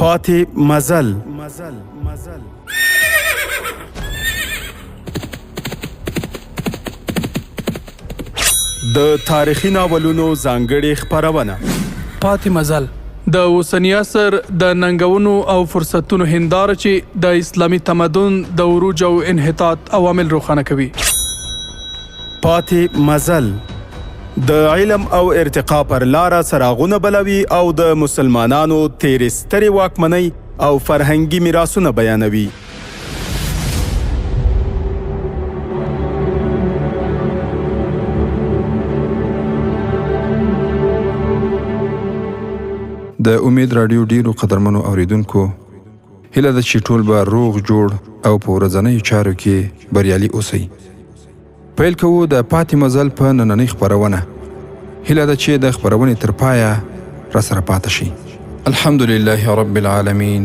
پاتې مزل. د تاریخي ناولونو ځانګړې خپرونه پاتې مزل د اوسني عصر د ننګونو او فرصتونو هنداره چې د اسلامي تمدن د عروج او انحطاط عوامل روښانه کوي. پاتې مزل د علم او ارتقا پر لاره څراغونه بلوي او د مسلمانانو تیرې سترې واکمنۍ او فرهنګي میراثونه بیانوي. د امید رادیو ډیرو قدرمنو اوریدونکو هیله ده چې ټول به روغ جوړ او په ورځنیو چارو کې بریالي اوسئ. پیل کوو د پاتې مزل په نننۍ خپرونه. هیله ده چې د خپرونې تر پایه راسره پاتې شئ. الحمد لله رب العالمین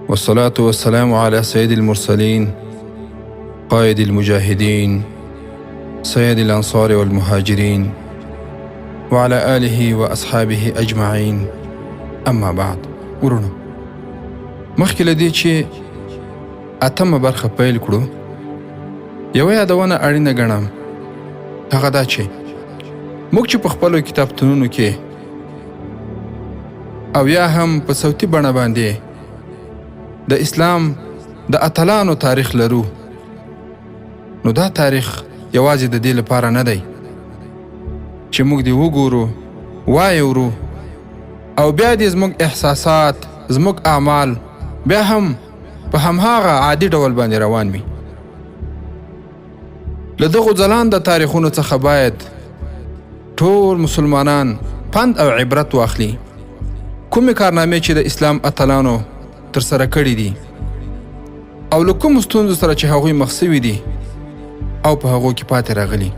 والصلاة والسلام على سيد المرسلين قائد المجاهدين سيد الأنصار والمهاجرين وعلى آله وأصحابه أجمعين. أما بعد ورونو مخکې له دې چې اتمه برخه پیل کړو یوه یادونه اړینه ګڼم، هغه دا چې موږ چې په خپلو کتابتونونو کې او یا هم په صوتي بڼه باندې د اسلام د اتلانو تاریخ لرو، نو دا تاریخ یوازې د دې لپاره نه دی چې موږ دې وګورو، وایورو او بیا دې زموږ احساسات، زموږ اعمال بیا هم په همهغه عادي ډول باندې روان وي. له دغو ځلانده تاریخونو څخه باید ټول مسلمانان پند او عبرت واخلي. کومې کارنامې چې د اسلام اتلانو ترسره کړي دي او له کومو ستونزو سره چې هغوی مخ سوي دي او په هغو کې پاتې راغلي،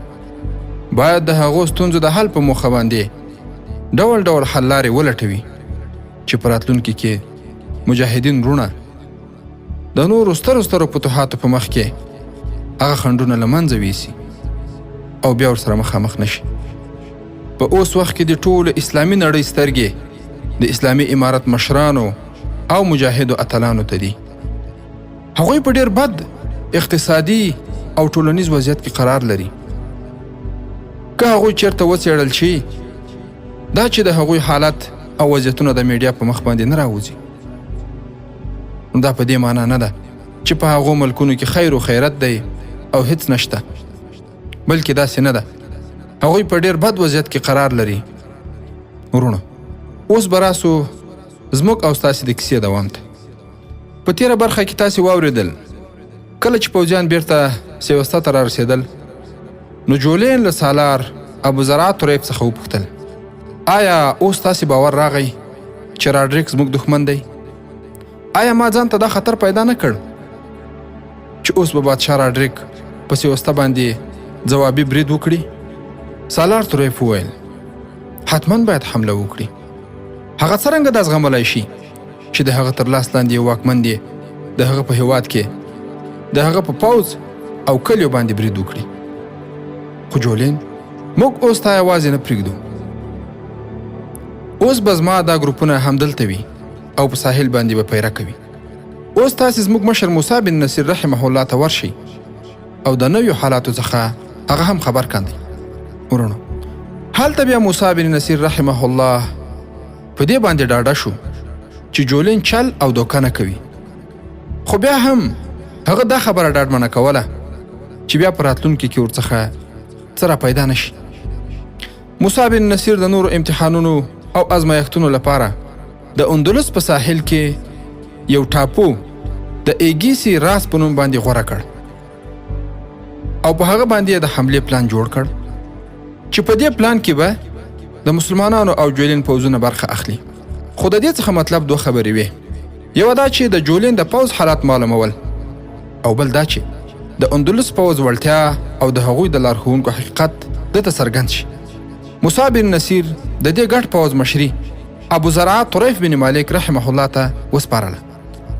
باید د هغو ستونزو د حل په موخه باندې ډول ډول حل لارې ولټوي چې په راتلونکي کې مجاهدین وروڼه د نورو سترو فتوحاتو په مخ کې هغه خنډونه له منځه ویسي او بیا ورسره مخامخ نشي. په اوس وخت کې د ټولو اسلامي نړۍ سترګې د اسلامي امارت مشرانو او مجاهدو اتلانو ته دي. هغوی په ډیر بد اقتصادي او ټولنیز وضعیت کې قرار لري. که هغوی چیرته وڅېړل شي، دا چې د هغوی حالت او وضعیتونه د میډیا په مخ باندې نه راوځي، نو دا په دې معنا نه ده چې په هغو ملکونو کې خیر و خیرت دی او هیڅ نشته، بلکې داسې نه ده، هغوی په ډیر بد وضعیت کې قرار لري. ورونو اوس به راسو زموږ او ستاسې د کیسې دوام ته. په تېره برخه کې تاسې واورېدل کله چې پوځیان بیرته سیوسته ته رارسېدل، نو جولین له سالار ابوزرعه طریف څخه وپوښتل، آیا اوس تاسې باور راغی چې راډریک زموږ دښمن دی؟ آیا ما ځان ته دا خطر پیدا نه کړ چې اوس به بادشاه راډریک په سیوسته باندې ځوابي برید وکړي؟ سالار طریف وویل حتما باید حمله وکړي. هغه څرنګه دا زغملی شي چې د هغه تر لاس لاندې یو واکمن دی د هغه په هیواد کې د هغه په پوځ او کلیو باندې برید وکړي؟ خو جولین موږ اوس تا یوازې نه پرېږدو، اوس به زما دا ګروپونه همدلته وي او په ساحل باندې به پیره کوي. اوس تاسې زموږ مشر موسی بن نصیر رحمه الله ته ورشئ او د نویو حالاتو څخه هغه هم خبر کاندئ. ورونو هلته بیا موسی بن نصیر رحمه الله په دې باندې ډاډه شو چې جولین چل او دوکه نه کوي، خو بیا هم هغه دا خبره ډاډمنه کوله چې بیا په راتلونکي کې ورڅخه څه را پیدا نشي. موسی بن نصیر د نورو امتحانونو او ازمایښتونو لپاره د اندلس په ساحل کې یو ټاپو د ایګیسی راس په نوم باندې غوره کړ او په هغه باندې د حملې پلان جوړ کړ چې په دې پلان کې به د مسلمانانو او جولین پوځونه برخه اخلي. خو د دې څخه مطلب دوه خبرې وې، یو دا چې د جولین د پوځ حالات معلومول او بل دا چې د اندلس پوځ وړتیا او د هغوی د لارښوونکو حقیقت دته څرګند شي. موسی بن نصیر د دې ګډ پوځ مشري ابوزرعه طریف بن مالک رحمه الله ته وسپارله.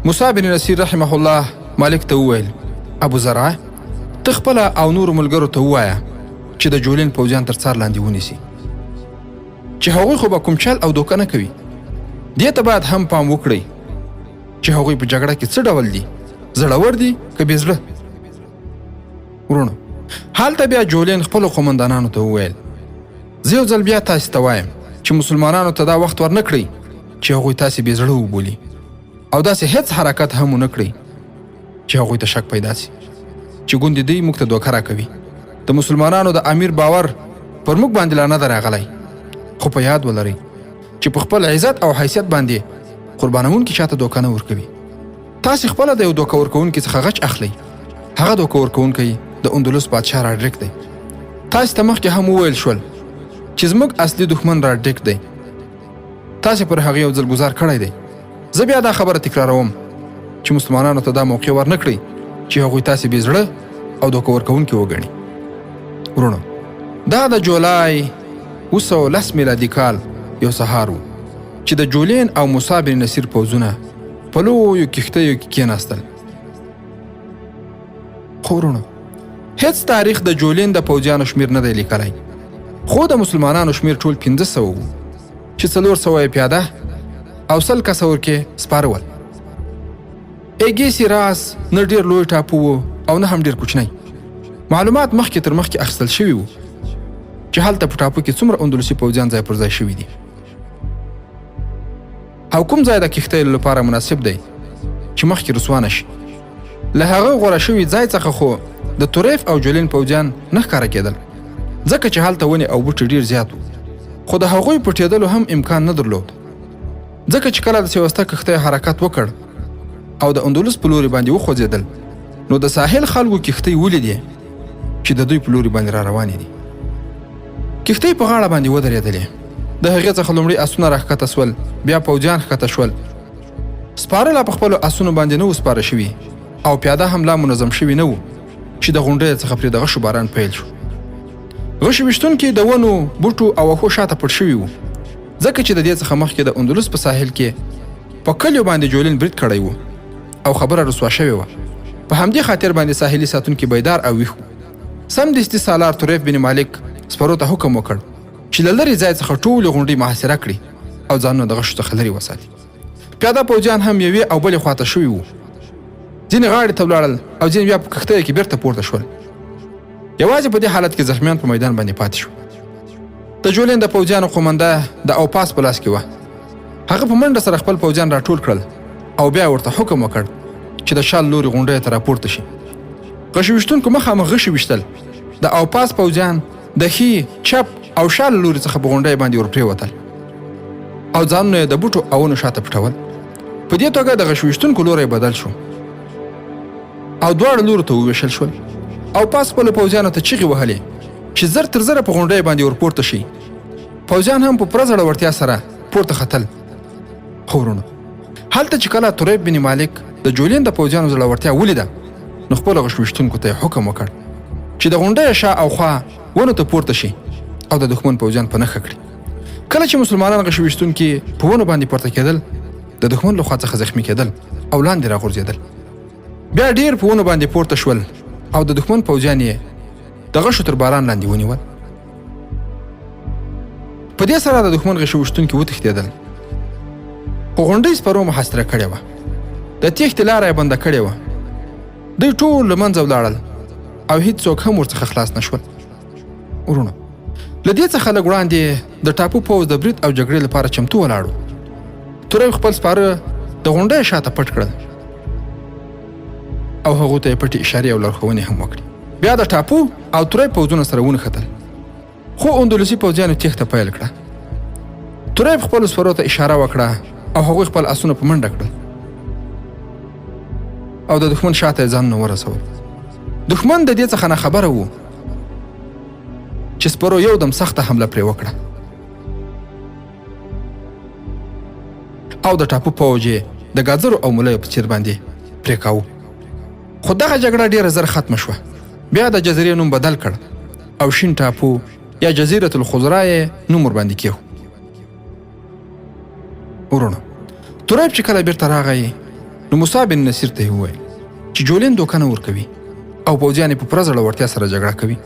موسی بن نصیر رحمه الله مالک ته وویل، ابوزرعه ته خپل او نور ملګرو ته ووایه چې د جولین پوځیان تر څار لاندې ونیسي، چې هغوی خو به کوم چل او دوکه نه کوي، دې ته باید هم پام وکړئ چې هغوی په جګړه کې څه ډول دي، زړور دي که بې زړه. ورونو، هلته بیا جولین خپلو قومندانانو ته وویل زه یو ځل بیا تاسې ته وایم چې مسلمانانو ته دا وخت ورنه کړئ چې هغوی تاسې بې زړه وبولي او داسې هیڅ حرکت هم ونه کړئ چې هغوی ته شک پیدا سي چې ګوندې دوی موږ ته دوکه راکوي. د مسلمانانو د امیر باور پر موږ باندې لا نه دی راغلی، خو په یاد ولرئ چې په خپل عزت او حیثیت باندې قربانونکي چاته دوکه نه ورکوي. تاسې خپله د یو دوکه ورکوونکي څخه غچ اخلئ. هغه دوکه ورکوونکی د اندلس بادشاه راډریک دی. تاسې ته مخکې هم وویل شول چې زموږ اصلي دښمن راډریک دی. تاسې پر هغه یو ځل ګزار کړی دی. زه بیا دا خبره تکراروم چې مسلمانانو ته دا موقع ورنه کړئ چې هغوی تاسې بې زړه او دوکه ورکوونکي وګڼي. ورونو، دا د جولای 1910 میلادي کال یو سهار و چې د جولین او موسی بن نصیر پوځونه په لویو کښتیو کې کېناستل. خو ورونو، هیڅ تاریخ د جولین د پوځیانو شمیر نه دی لیکلی، خو د مسلمانانو شمیر ټول 500 و چې 400 پیاده او 100 کسه ورکې سپاره ول. ایګیسي راس نه ډېر لوی ټاپو و او نه هم ډېر کوچنی. معلومات مخکې تر مخکې اخیستل شوي وو چې هلته په ټاپو کې څومره اندلسي پوځیان ځای پر ځای شوي دي او کوم ځای د کښتیو لپاره مناسب دی چې مخکې رسوانه شي. له هغه غوره شوي ځای څخه خو د توریف او جولین پوځیان نه ښکاره کېدل، ځکه چې هلته ونې او بوټي ډېر زیات وو، خو د هغوی پټېدلو هم امکان نه درلود، ځکه چې کله د سیوسته کښتۍ حرکت وکړ او د اندلس په لوري باندې وخوځېدل، نو د ساحل خلکو کښتۍ ولیدې چې د دوی په لوري باندې را روانې دي. کښتۍ په غاړه باندې ودرېدلې. د هغې څخه لومړی اسونه راښکته سول، بیا پوځیان ښکته شول. سپاره لا په خپلو اسونو باندې نه و سپاره شوي او پیاده هم لا منظم شوي نه و چې د غونډیو څخه پرې د غشو باران پیل شو. غشو ویشتونکي د ونو، بوټو او واښو شاته پټ شوي وو، ځکه چې د دې څخه مخکې د اندلس په ساحل کې په کلیو باندې جولین برید کړی و او خبره رسوا شوې وه. په همدې خاطر باندې ساحلي ساتونکي بیدار او ویښ وو. سمدستي سالار توریف بن مالک سپرو ته حکم وکړ چې له لرې ځای څخه ټولې غونډۍ محاصره کړي او ځانونه د غشو څخه لرې وساتي. پیاده پوځیان هم یوې او بلې خواته شوي وو. ځینې غاړې ته ولاړل او ځینې بیا په کښتیو کې بیرته پورته شول. یوازې په دې حالت کې زخمیان په میدان باندې پاتې شو. د جولین د پوځیانو قومنده د اوپاس په لاس کې وه. هغه په منډه سره خپل پوځیان راټول کړل او بیا ورته حکم وکړ چې د شال لوري غونډیو ته راپورته شي. غشو ویشتونکو مخامخ غشي ویشتل. د اوپاس پوځیان د ښي، چپ او شال لوري څخه په غونډیو باندې ورپرېوتل او ځانونه یې د بوټو او ونو شاته پټول. په دې توګه د غشو ویشتونکو لوری بدل شو او دواړو لورو ته وویشل شول. اوپاس خپلو پوځیانو ته چیغې وهلې چې زر تر زره په غونډیو باندې ورپورته شي. پوځیان هم په پوره زړورتیا سره پورته ختل. خو ورونو، هلته چې کله توریف بن مالک د جولین د پوځیانو زړورتیا ولیده، نو خپلو غشو ویشتونکو ته یې حکم وکړ چې د غونډیو شا او خوا ونو ته پورته شي او د دښمن پوځیان په نښه کړي. کله چې مسلمانان غشو ویشتونکي په ونو باندې پورته کېدل، د دښمن له خوا څخه زخمي کېدل او لاندې راغورځېدل. بیا ډېر په ونو باندې پورته شول او د دښمن پوځیان یې د غشو تر باران لاندې ونیول. په دې سره د دښمن غشو ویشتونکي وتښتېدل، خو غونډۍ سپرو محاصره کړې وه. د تېښتې لاره یې بنده کړې وه. دوی ټول له منځه ولاړل او هیڅوک هم ورڅخه خلاص نه شول. ورونو، له دې څخه لږ وړاندې د ټاپو پوځ د برید او جګړې لپاره چمتو ولاړو. توریف خپل سپاره د غونډیو شاته پټ کړل او هغو ته یې پټې اشارې او لارښوونې هم وکړې. بیا د ټاپو او توریف پوځونه سره ونښتل، خو اندلسي پوځیانو تېښته پیل کړه. توریف خپلو سپرو ته اشاره وکړه او هغوی خپل اسونه په منډه کړل او د دښمن شاته یې ځانونه ورسول. دښمن د دې څخه نه خبره و چې سپرو یو دم سخته حمله پرې وکړه او د ټاپو پوځ یې د ګاځرو او ملیو په څېر باندې پرې کاوه. خو دغه جګړه ډېره زر ختمه شوه. بیا د جزیرې نوم بدل کړ او شین ټاپو یا جزیرة الخضرا یې نوم ورباندې کېښود. ورونو، توریف چې کله بیرته راغی، نو موسی بن نصیر ته یې وویل چې جولین دوکه نه ورکوي او پوځیان یې په پوره زړورتیا سره جګړه کوي.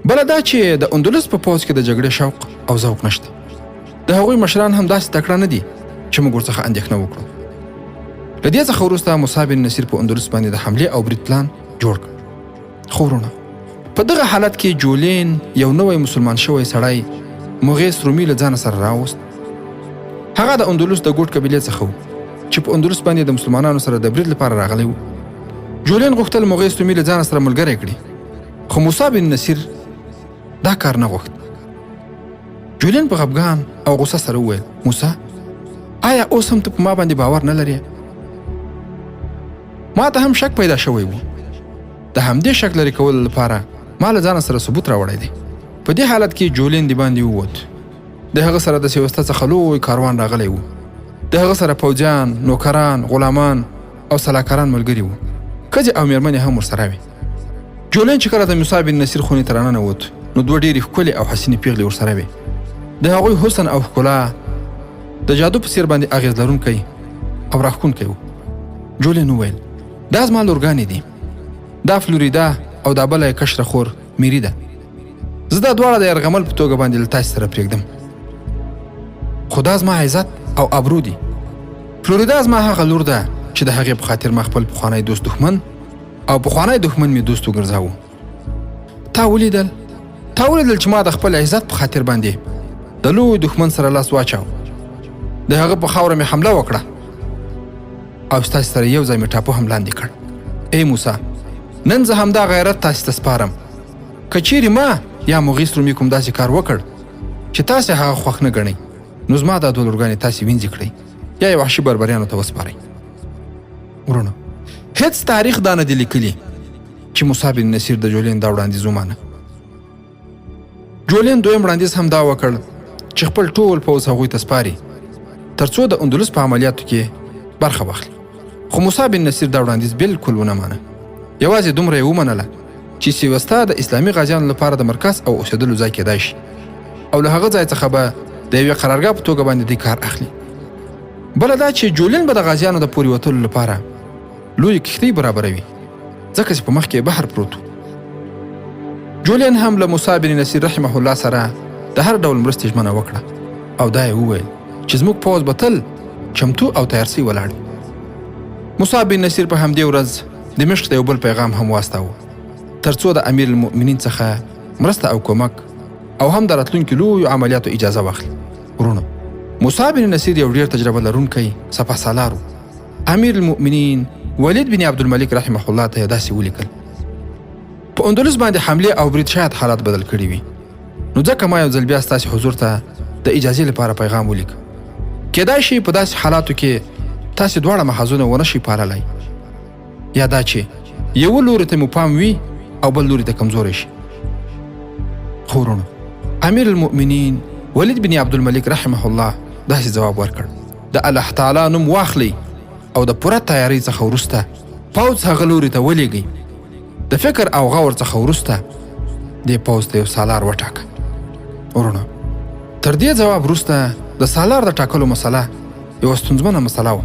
بله دا چې د اندلس په پوځ کې د جګړې شوق او ذوق نشته. د هغوی مشران هم داسې تکړه نه دي چې موږ ورڅخه اندېښنه وکړو. له دې څخه وروسته موسی بن نصیر په اندلس باندې د حملې او برید پلان جوړ کړ. خو ورونه په دغه حالت کې جولین یو نوی مسلمان شوی سړی مغیث رومي له ځانه سره راوست. هغه د اندلس د ګوټ قبیلې څخه و چې په اندلس باندې د مسلمانانو سره د برید لپاره راغلی و. جولین غوښتل مغیث رومي له ځانه سره ملګری کړي، خو موسی بن نصیر دا کار نه غوښت. جولین په خفګان او غوسه سره وویل: موسی، آیا اوس هم ته په ما باندې باور نه لرې؟ ما ته هم شک پیدا شوی و. د همدې شک لرې کولو لپاره ما له ځانه سره ثبوت راوړی دی. په دې حالت کې جولین د باندې ووت. د هغه سره د سیوسته څخه لوی کاروان راغلی و. د هغه سره پوځیان، نوکران، غلامان او سلاکاران ملګري وو. ښځې او مېرمنې هم ورسره وې. جولین چې کله د موسی بن نصیر خونې ته راننوت، نو دوه ډېرې ښکلې او حسینې پیغلې ورسره وې. د هغوی حسن او ښکلا د جادو په څېر باندې اغېز لرونکی او راښکونکی و. جولین وویل: دا زما لورګانې دي. دا فلوریدا او دا بله یې کشره خور میری ده. زه دا دواړه د یرغمل په توګه باندې له تاسې سره پرېږدم. خو دا زما عزت او ابرو دي. فلوریدا زما هغه لور ده چې د هغې په خاطر ما خپل پخوانی دوست دښمن او پخوانی دښمن مې دوست وګرځاوه. تا ولیدل چې ما د خپل عزت په خاطر باندې د لوی دښمن سره لاس واچاو. د هغه په خاوره مې حمله وکړه او ستاسې سره یو ځای مې ټاپو هم لاندې کړ. ای موسی، نن زه همدا غیرت تاسې ته سپارم. که چیرې ما یا مغیث رومي کوم داسې کار وکړ چې تاسې هغه خوښ نه ګڼئ، نو زما دا دوه لورګانې تاسې وینځې کړئ یا یې وحشي بربریانو ته وسپارئ. ورونو، هیڅ تاریخ دا نه دی لیکلي چې موسی بن نصیر د جولین دا وړاندیز ومانه. جولین دویم وړاندیز هم دا وکړ چې خپل ټول پوځ هغوی ته سپاري ترڅو د اندلس په عملیاتو کې برخه واخلي. خو موسی بن نصیر دا وړاندیز بالکل ونه مانه. یوازې دومره یې ومنله چې سیوسته د اسلامي غازیانو لپاره د مرکز او اوسېدلو ځای کېدای شي او له هغه ځای څخه به د یوې قرارګاه په توګه باندې دې کار اخلي. بله دا چې جولین به د غازیانو د پورې وتلو لپاره لویې کښتۍ برابروي، ځکه چې په مخ کې بحر پروت و. جولین هم له موسی بن نصیر رحمه الله سره د هر ډول مرستې ژمنه وکړه او دا یې وویل چې زموږ پوځ به تل چمتو او تیارسي ولاړ. موسی بن نصیر په همدې ورځ دمشق ته یو بل پیغام هم واستاوه ترڅو د امیر المؤمنین څخه مرسته او کومک او هم د راتلونکي لویو عملیاتو اجازه واخلي. ورونو، موسی بن نصیر یو ډېر تجربه لرونکی سپه سالار و. امیر المؤمنین ولید بن عبدالملک رحمه الله ته یې داسې ولیکل: په اندلس باندې حملې او برید شاید حالات بدل کړي وي، نو ځکه ما یو ځل بیا ستاسې حضور ته د اجازې لپاره پیغام ولیک. کېدای شي په داسې حالاتو کې تاسې دواړه محاذونه ونه شي پاللی، یا دا چې یو لوري ته مو پام وي او بل لوري ته کمزوری شي. خو ورونو، امیر المؤمنین ولید بن عبدالملک رحمه الله داسې ځواب ورکړ: د الله تعالی نوم واخلئ او د پوره تیارۍ څخه وروسته پوځ هغه لوري ته ولېږئ. د فکر او غور څخه وروسته دې پوځ ته یو سالار وټاکه. ورونو، تر دې ځواب وروسته د سالار د ټاکلو مسله یوه ستونزمنه مسله وه،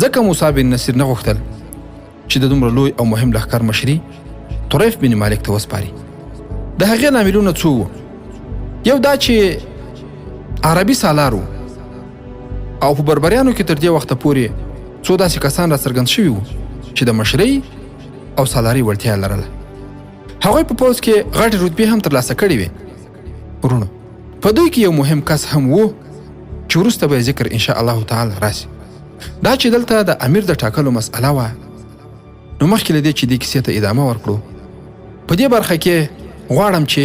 ځکه موسی بن نصیر نه غوښتل چې د دومره لوی او مهم لښکر مشري طریف بن مالک ته وسپاري. د هغې لاملونه څو وو. یو دا چې عربي سالار و او په بربریانو کې تر دې وخته پورې څو داسې کسان را څرګند شوي وو چې د مشرۍ او سالاري وړتیا لرله. هغوی په پوځ کې غټې رتبې هم ترلاسه کړې وې. ورونو، په دوی کې یو مهم کس هم و چې وروسته به یې ذکر انشاء الله تعالی راسي. دا چې دلته د امیر د ټاکلو مسئله وه، نو مخکې له دې چې دې کیسې ته ادامه ورکړو، په دې برخه کې غواړم چې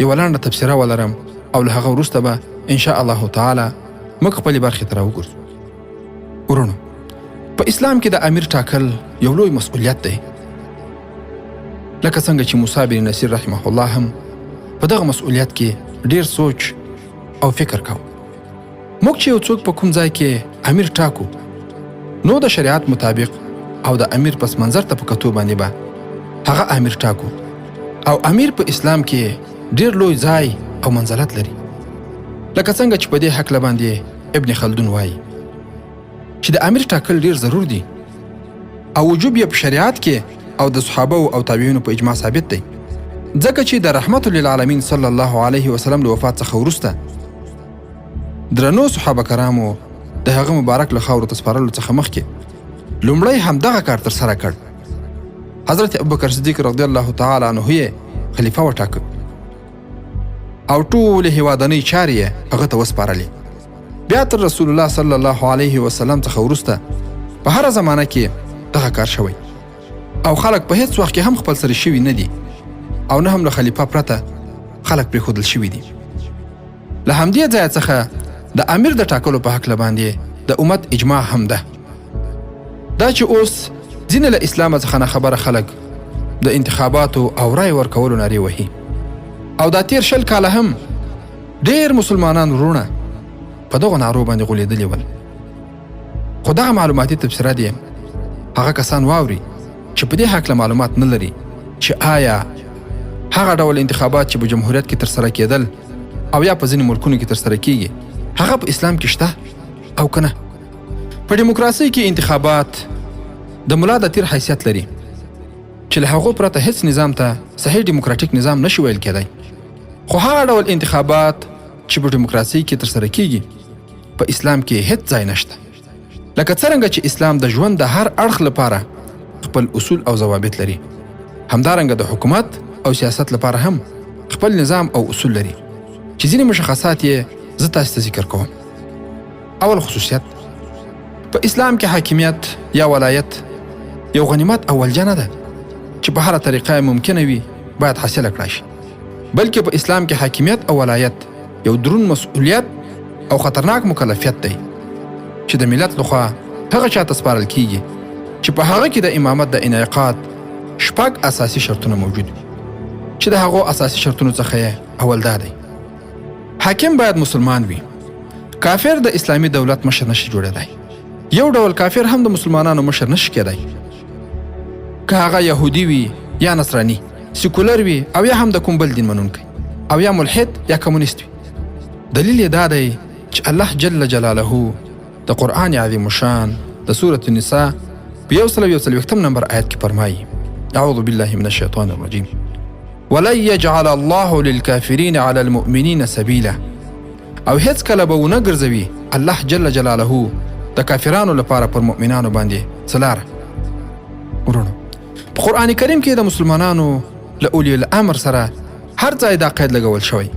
یوه لنډه تبصره ولرم او له هغه وروسته به انشاء الله تعالی موږ خپلې برخې ته راوګرځو. ورونو، په اسلام کې د امیر ټاکل یو لوی مسؤلیت دی، لکه څنګه چې موسی بن نصیر رحمه الله هم په دغه مسؤلیت کې ډیر سوچ او فکر کاوه. موږ چې یو څوک په کوم ځای کې امیر ټاکو، نو د شریعت مطابق او د امیر پس منظر ته په کتو باندې به هغه امیر ټاکو. او امیر په اسلام کې ډیر لوی ځای او منزلت لري، لکه څنګه چې په دې هکله باندې ابن خلدون وایي چې د امیر ټاکل ډیر ضرور دي او وجوب یې په شریعت کې او د صحابه او تابعینو په اجماع ثابت دی، ځکه چې د رحمت للعالمین صلی الله علیه وسلم له وفات څخه وروسته درنو صحابه کرامو د هغه مبارک له خاورو ته سپارلو څخه مخکې لومړی همدغه کار ترسره کړ. حضرت ابوبکر صدیق رضی الله تعالی عنه یې خلیفه وټاکه او ټولې هیوادنۍ چارې یې هغه ته وسپارلې. بیا تر رسول الله صلی الله علیه وسلم څخه وروسته په هره زمانه کې دغه کار شوی او خلک په هیڅ وخت کې هم خپل سره شوي نه دي او نه هم له خلیفه پرته خلک پرېښودل شوي دي. له همدې ځایه څخه د امیر د ټاکلو په هکله باندې د امت اجماع هم ده. دا چې اوس ځینې له اسلامه څخه ناخبره خلک د انتخاباتو او رای ورکولو نارې وهي او دا تیر 20 کاله هم ډېر مسلمانان وروڼه په دغو نارو باندې غولېدلي ول. خو دغه معلوماتي تبصره دي هغه کسان واوري چې په دې هکله معلومات نه لري چې آیا هغه ډول انتخابات چې په جمهوریت کې ترسره کېدل او یا په ځینې ملکونو کې ترسره کېږي هغه په اسلام کې شته او که نه. په ډیموکراسۍ کې انتخابات د ملا د تیر حیثیت لري چې له هغو پرته هیڅ نظام ته صحیح ډیموکراتیک نظام نشي ویل کېدی. خو هغه ډول انتخابات چې په ډیموکراسۍ کې ترسره کېږي په اسلام کې هیڅ ځای نشته. لکه څرنګه چې اسلام د ژوند د هر اړخ لپاره خپل اصول او ضوابط لري، همدارنګه د حکومت او سیاست لپاره هم خپل نظام او اصول لري چې ځینې مشخصات یې زه تاسو ته ذکر کوم. اول خصوصیت، په اسلام کې حاکمیت یا ولایت یو غنیمت او ولجه نه ده چې په هره طریقه ممکنه وي باید حاصله کړای شي، بلکې په اسلام کې حاکمیت او ولایت یو درون مسؤلیت او خطرناک مکلفیت دی چې د ملت لخوا هغه چاته سپارل کیږي چې په هغه کې د امامت د انعقاد 6 اساسي شرطونه موجود وي چې د هغو اساسي شرطونو څخه اول دا دی: حاکم باید مسلمان وي. کافر د اسلامي دولت مشر نشي جوړېدای. یو ډول کافر هم د مسلمانانو مشر نشي کېدای، که هغه یهودي وي یا نصراني، سیکولر وي او یا هم د کوم بل دین منونکی او یا ملحد یا کمونیست وي. دلیل یې دا دی چې الله جل جلاله د قرآن عظیم الشان د سورة النساء په 141 نمبر آیت کې فرمایي: اعوذ بالله من الشیطان الرجیم ولن يجعل الله للكافرين على المؤمنين سبيلا. او هیڅ کله به ونه ګرځوي الله جل جلاله د کافرانو لپاره پر مؤمنانو باندې څه لاره. ورونو، په قرآن کریم کې د مسلمانانو له اولی الامر سره هر ځای دا قید لګول شوی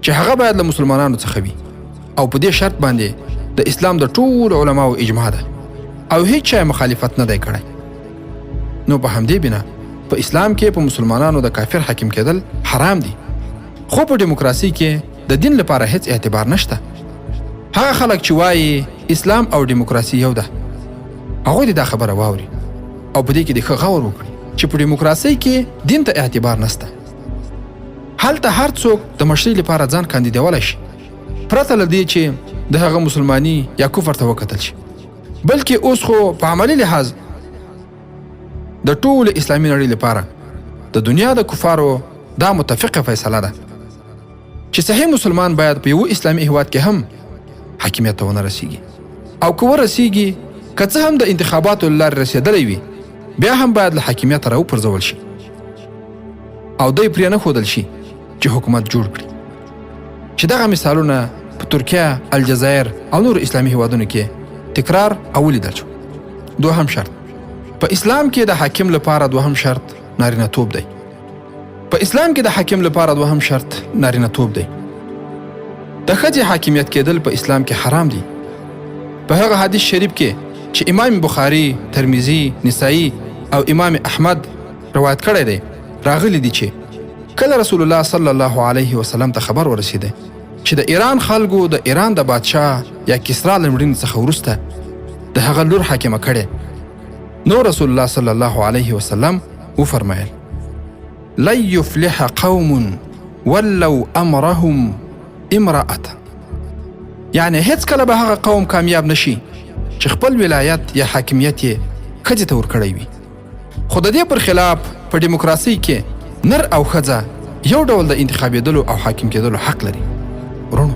چې هغه باید له مسلمانانو څخه وي او په دې شرط باندې د اسلام د ټول علماو اجماع ده او هیڅ چا مخالفت نه دی کړی. نو په همدې بنا په اسلام کې په مسلمانانو د کافر حاکم کېدل حرام دي. خو په ډیموکراسۍ کې د دین لپاره هیڅ اعتبار نشته. هغه خلک چې وایي اسلام او ډیموکراسي یو ده، هغوی دا خبره واوري او په دې کې د ښه غور وکړي چې په ډیموکراسۍ کې دین ته اعتبار نشته. هلته هر څوک د مشرۍ لپاره ځان کاندیدولی شي پرته له دې چې د هغه مسلماني یا کفر ته وکتل شي، بلکې اوس خو په عملي لحاظ د ټول اسلامي نړۍ لپاره د دنیا د کفارو دا متفقه فیصله ده چې صحیح مسلمان باید په یو اسلامي هیواد کې هم حاکمیت ته ونه رسیږي، او که ورسیږي که څه هم د انتخاباتو له لارې رسېدلی وي بیا هم باید له حاکمیته راوپرځول شي او دی پرې نه ښودل شي چې حکومت جوړ کړي. چې دغه مثالونه په ترکیه، الجزایر او نور اسلامي هیوادونو کې تکرار او ولیدل شو. دوهم شرط، په اسلام کې د حاکم لپاره دوهم شرط نارینه توب دی. په اسلام کې د حاکم لپاره دوهم شرط نارینه توب دی. د ښځې حاکمیت کېدل په اسلام کې حرام دی. په هغه حدیث شریف کې چې امام بخاری، ترمذی، نسائی او امام احمد روایت کړی دی راغلی دی چې کله رسول الله صلی الله علیه وسلم ته خبر ورسېده چې د ایران خلکو د ایران د بادشاه یا کسرا له مړینې څخه وروسته د هغه لور حاکمه کړې، نو رسول الله صلی الله علیه وسلم وفرمایل: لن يفلح قوم ولو امرهم امرأة. یعنی هیڅ کله به هغه قوم کامیاب نشي چې خپل ولایت یا حاکمیت یې ښځې ته ورکړی وي. خو د دې پر خلاف په ډیموکراسۍ کې نر او ښځه یو ډول د انتخابېدلو او حاکم کېدلو حق لري. ورونو،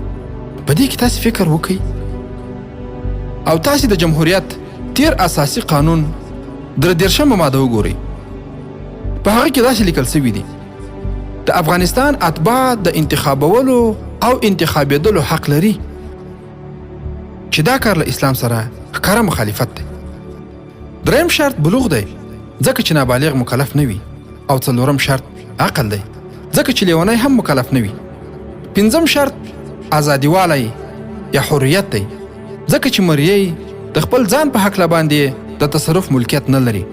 په دې کې تاسې فکر وکړئ او تاسې د جمهوریت تیر اساسي قانون 33 ماده وګورئ. په هغه کې داسې لیکل شوي دي: د افغانستان اتباع د انتخابولو او انتخابېدلو حق لري چې چې دا کار له اسلام سره ښکاره مخالفت دی. دریم شرط بلوغ دی، ځکه چې نابالغ مکلف نه وي. او څلورم شرط عقل دی، ځکه چې لیونی هم مکلف نه وي. پنځم شرط ازادیوالی یا حریت دی، ځکه چې مریی د خپل ځان په حکله باندې د تصرف ملکیت نه لري،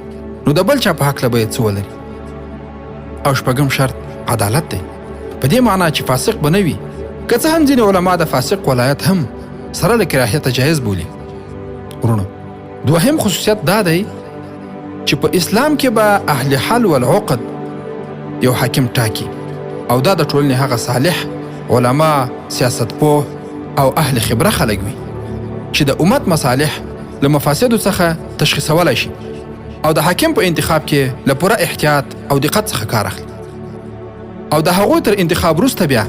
نو د بل چا په حکله به یې څه ولري. او شپږم شرط عدالت دی، په دې معنا چې فاسق به نه وي، که څه هم ځینې علما د فاسق ولایت هم سره له کراهیته جایز بولي. ورونو، دوهم خصوصیت دا دی چې په اسلام کې به اهل حل والعقد یو حاکم ټاکي، او دا د ټولنې هغه صالح علما، سیاستپوه او اهل خبره خلک وي چې د امت مصالح له مفاسدو څخه تشخیصولی شي، او د حاکم په انتخاب کې له پوره احتیاط او دقت څخه کار اخلي. او د هغوی تر انتخاب وروسته بیا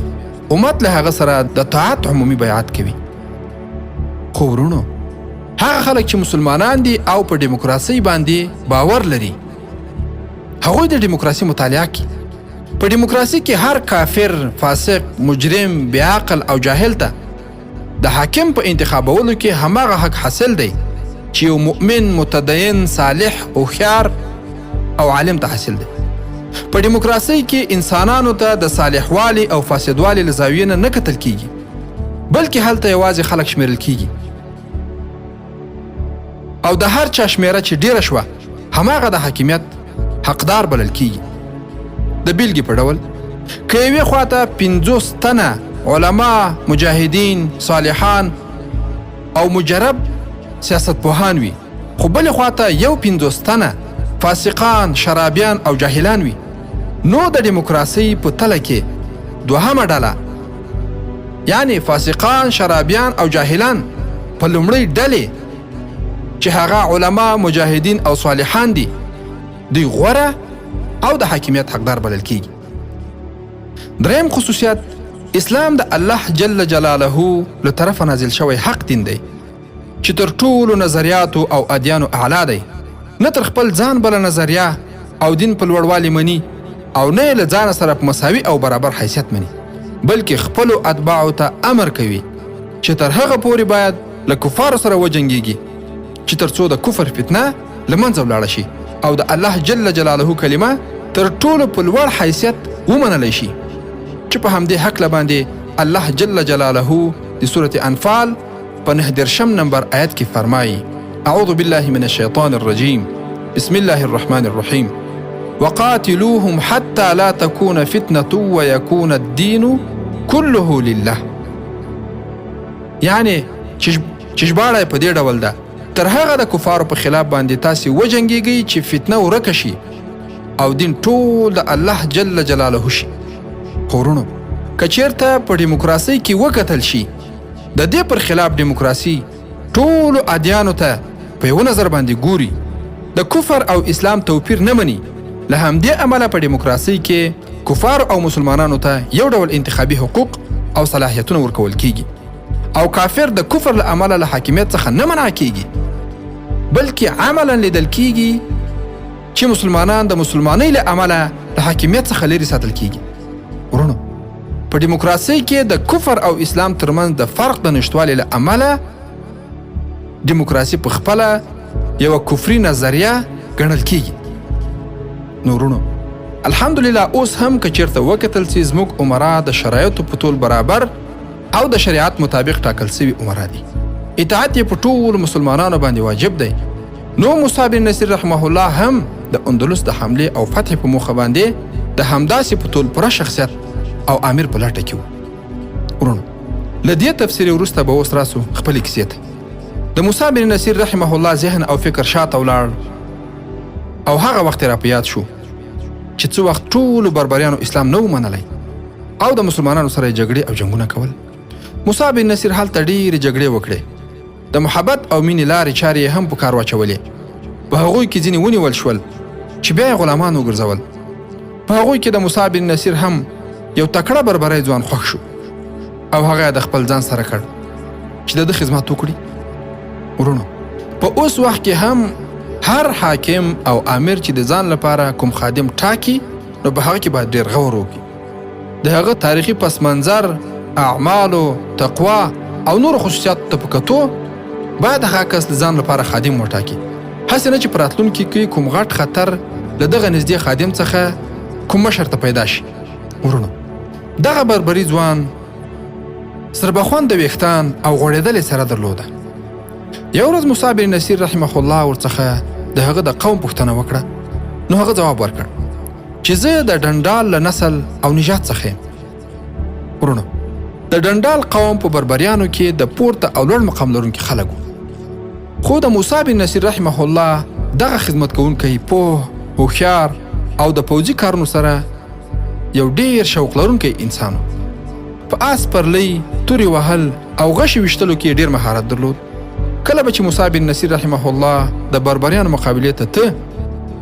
امت له هغه سره د طاعت عمومي بیعت کوي. خو ورونو، هغه خلک چې مسلمانان دي او په دیموکراسي باندې باور لري، هغوی د دیموکراسي مطالعه کوي. په دیموکراسي کې هر کافر، فاسق، مجرم، بیعقل او جاهل ته د حاکم په انتخابولو کې هماغه حق حاصل دی چې یو مؤمن، متدین، صالح، هوښیار او عالم ته حاصل دی. په دیموکراسي کې انسانانو ته د صالحوالي او فاسدوالي له زاویې نه کتل کیږي، بلکې هلته یوازې خلک شمیرل کیږي، او د هر چا شمیره چې ډیره شوه هماغه د حاکمیت حقدار بلل کیږي. د بیلګې په ډول که یوې خواته 50 تنه علما، مجاهدین، صالحان او مجرب سیاستپوهان وي، خو بلې خواته یو 50 تنه فاسقان، شرابیان او جاهلان وي، نو د دیموکراسي په تله کې دوهمه ډله، یعنی فاسقان، شرابیان او جاهلان په لومړۍ ډلې چې هغه علما، مجاهدین او صالحان دي، دوی غوره او د حاکمیت حقدار بلل کیږي. دریم خصوصیت، اسلام د الله جل جلاله له طرفه نازل شوی حق دین دی چې تر ټولو نظریاتو او ادیانو اعلی دی. نه تر خپل ځان بله نظریه او دین په لوړوالي مني، او نه له ځان سره په مساوي او برابر حیثیت مني، بلکې خپلو اتباعو ته امر کوي چې تر هغه پورې باید له کفارو سره وجنګیږي چې تر څو د کفر فتنه له منځه ولاړه شي او د الله جل جلاله کلمه تر ټولو په لوړ حیثیت ومنلی شي، چې په همدې هکله باندې الله جل جلاله د سورة انفال په 9 نمبر آیت کې فرمایي: اعوذ بالله من الشیطان الرجیم، بسم الله الرحمن الرحیم، وقاتلوهم حتى لا تكون فتنة ويكون الدين كله لله. یعنی چې ژباړه په دې ډول ده، تر هغه د کفارو په خلاف باندې تاسې وجنګیږئ چې فتنه ورکه شي او دین ټول د الله جل جلاله شي. خو ورونو، که چېرته په دیموکراسۍ کې وکتل شي، د دې پر خلاف دیموکراسي ټولو ادیانو ته په یو نظر باندې ګوري، د کفر او اسلام توپیر نه مني، له همدې امله په دیموکراسۍ کې کفار او مسلمانانو ته یو ډول انتخابي حقوق او صلاحیتونه ورکول کیږي، او کافر د کفر له امله له حاکمیت څخه نه منع کیږي، بلکې عملا لیدل کیږي چې مسلمانان د مسلمانۍ له امله د حاکمیت څخه لرې ساتل کیږي. ورونو، په دیموکراسۍ کې د کفر او اسلام ترمنځ د فرق د نشتوالي له امله دیموکراسي په خپله یوه کفري نظریه ګڼل کیږي. نو ورونو، الحمدلله اوس هم که چېرته وکتل سي، زموږ عمرا د شرایطو په طول برابر او د شریعت مطابق ټاکل سوي عمرا دي. اطاعت یې په ټولو مسلمانانو باندې واجب دی. نو موسی بن نصیر رحمه الله هم د اندلس د حملې او فتح په موخه باندې د همداسې په طول پوره شخصیت او امیر په لټه کې و. ورونو، له دې تفسیر وروسته به اوس راسو خپلې کیسې ته. د موسی بن نصیر رحمه الله ذهن او فکر شاته ولاړ، او هغه وخت را په یاد شو چې څه وخت ټولو بربریانو اسلام نه و منلی او د مسلمانانو سره جګړې او جنګونه کول. موسی بن نصیر هلته ډېرې جګړې وکړې، د محبت او مینې لارې چارې هم په کار واچولې. په هغوی کې ځینې ونیول شول چې بیا یې غلامان وګرځول. په هغوی کې د موسی بن نصیر هم یو تکړه بربری ځوان خوښ شو، او هغه د خپل ځان سره کړ چې د ده خدمت وکړي. ورونو، په اوس وخت کې هم هر حاکم او امیر چې د ځان لپاره کوم خادم ټاکي، نو په هغه کې باید ډېر غور وکړي، د هغه تاریخي پس منظر، اعمالو، تقوا او نور خصوصیاتو ته په کتو باید هغه کس د ځان لپاره خادم وټاکي. هسې نه چې په راتلونکي کې کوم غټ خطر له دغه نږدې خادم څخه کوم مشر ته پیدا شي. ورونو، دغه بربري ځوان سربخوند ویښتان او غوړېدلې سره درلوده. یو ورځ موسی بن نصیر رحمه الله ورڅخه د هغه د قوم پوښتنه وکړه. نو هغه ځواب ورکړ چې زه د ډنډال له نسل او نژاد څخه یم. ورونو، د ډنډال قوم په بربریانو کې د پورته او لوړ مقام لرونکي خلک وو. خو د موسی بن نصیر رحمه الله دغه خدمت کوونکی پوه، هوښیار او د پوځي کارونو سره یو ډیر شوق لرونکی انسان و. په آس پرلی، تورې وهل او غشې ویشتلو کې ډیر مهارت درلود. کله به چې موسی بن نصیر رحمه الله د بربریانو مقابلې ته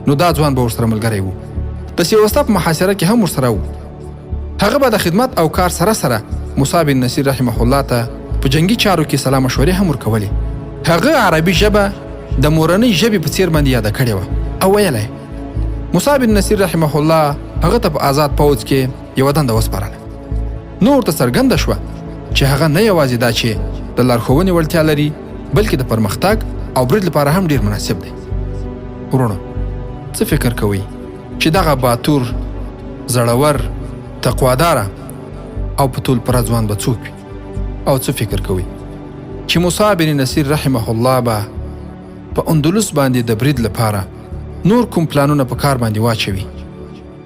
نو دا ځوان به ورسره ملګری و. د سیوسته په محاصره کې هم ورسره و. هغه به د خدمت او کار سره سره موسی بن نصیر رحمه الله ته په جنگي چارو کې سلا مشورې هم ورکولې. هغه عربي ژبه د مورنۍ ژبې په څیر باندې یاده کړې وه او ویلی موسی بن نصیر رحمه الله هغه ته په آزاد پوځ کې یوه دنده وسپارله. نو ورته څرګنده شوه چې هغه نه یوازې دا چې د لارښوونې وړتیا لري، بلکې د پرمختګ او برید لپاره هم ډیر مناسب دی. ورونو، څه فکر کوئ چې دغه باتور، زړور، تقواداره او په ټول پره ځوان به څوک وي؟ او څه فکر کوئ چې موسی بن نصیر رحمه الله به په اندلس باندې د برید لپاره نور کوم پلانونه په کار باندې واچوي؟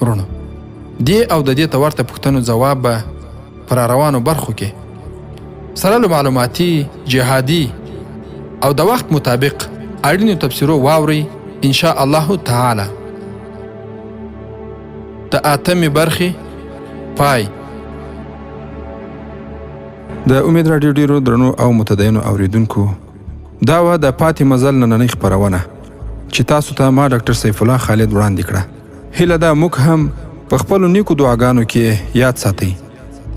ورونو، دې او د دې ته ورته پوښتنو ځواب به پر روانو برخو کې سره له معلوماتي، جهادي او د وخت مطابق اړینو تفسیرو واورئ ان شاء الله تعالی. د اتمې برخې پای. د امید راډیو ډیرو درنو او متدینو اوریدونکو، دا وه د پاتې مزل نننۍ خپرونه چې تاسو ته ما ډاکټر سیف الله خالد وړاندې کړه. هیله ده موږ هم په خپلو نیکو دعاګانو کې یاد ساتئ.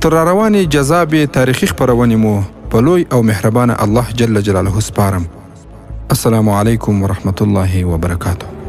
تر راروانې جذابې تاریخي خپرونې مو په لوی او مهربانه الله جل جلاله سپارم. السلام علیکم ورحمت الله وبرکاته.